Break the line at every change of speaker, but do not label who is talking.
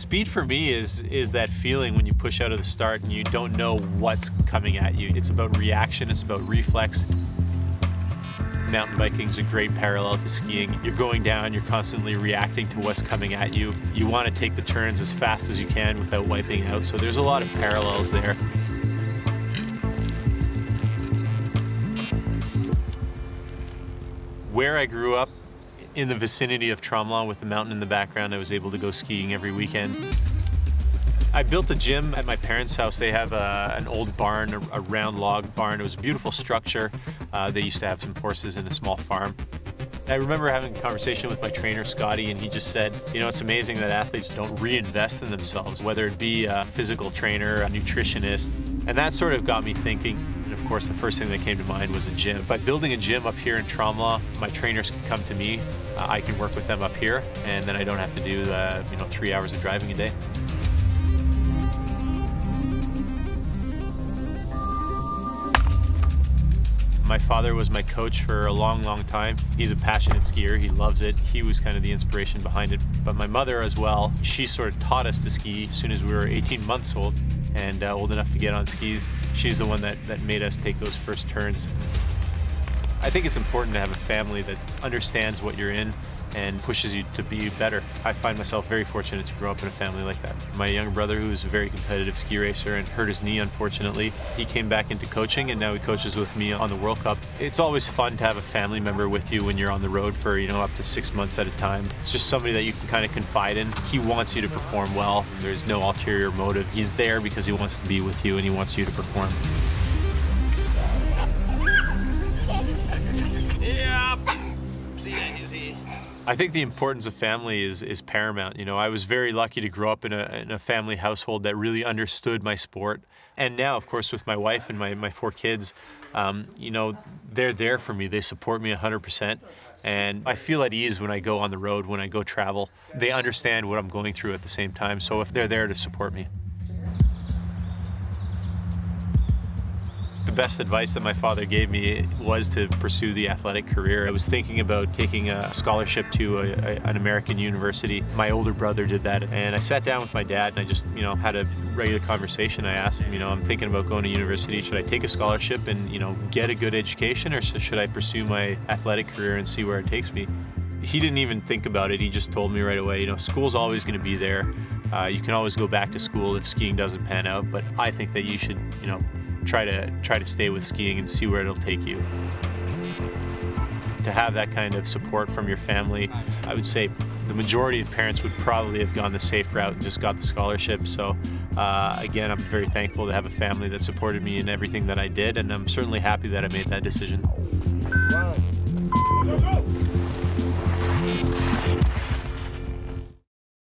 Speed for me is that feeling when you push out of the start and you don't know what's coming at you. It's about reaction, it's about reflex. Mountain biking is a great parallel to skiing. You're going down, you're constantly reacting to what's coming at you. You want to take the turns as fast as you can without wiping out, so there's a lot of parallels there. Where I grew up, in the vicinity of Tremblant with the mountain in the background, I was able to go skiing every weekend. I built a gym at my parents' house. They have an old barn, a round log barn. It was a beautiful structure. They used to have some horses and a small farm. I remember having a conversation with my trainer, Scotty, and he just said, you know, it's amazing that athletes don't reinvest in themselves, whether it be a physical trainer, a nutritionist. And that sort of got me thinking. And of course, the first thing that came to mind was a gym. By building a gym up here in Tremblant, my trainers can come to me. I can work with them up here, and then I don't have to do, 3 hours of driving a day. My father was my coach for a long, long time. He's a passionate skier. He loves it. He was kind of the inspiration behind it. But my mother as well, she sort of taught us to ski as soon as we were 18 months old and old enough to get on skis. She's the one that made us take those first turns. I think it's important to have a family that understands what you're in and pushes you to be better. I find myself very fortunate to grow up in a family like that. My younger brother, who is a very competitive ski racer and hurt his knee, unfortunately, he came back into coaching and now he coaches with me on the World Cup. It's always fun to have a family member with you when you're on the road for, up to 6 months at a time. It's just somebody that you can kind of confide in. He wants you to perform well. There's no ulterior motive. He's there because he wants to be with you and he wants you to perform. I think the importance of family is paramount. I was very lucky to grow up in a family household that really understood my sport. And now, of course, with my wife and my 4 kids, they're there for me. They support me 100%. And I feel at ease when I go on the road, when I go travel. They understand what I'm going through at the same time. So if they're there to support me. The best advice that my father gave me was to pursue the athletic career. I was thinking about taking a scholarship to an American university. My older brother did that, and I sat down with my dad and I just, had a regular conversation. I asked him, I'm thinking about going to university. Should I take a scholarship and, get a good education, or should I pursue my athletic career and see where it takes me? He didn't even think about it. He just told me right away, school's always going to be there. You can always go back to school if skiing doesn't pan out, but I think that you should, try to stay with skiing and see where it'll take you. To have that kind of support from your family, I would say the majority of parents would probably have gone the safe route and just got the scholarship. So again, I'm very thankful to have a family that supported me in everything that I did, and I'm certainly happy that I made that decision.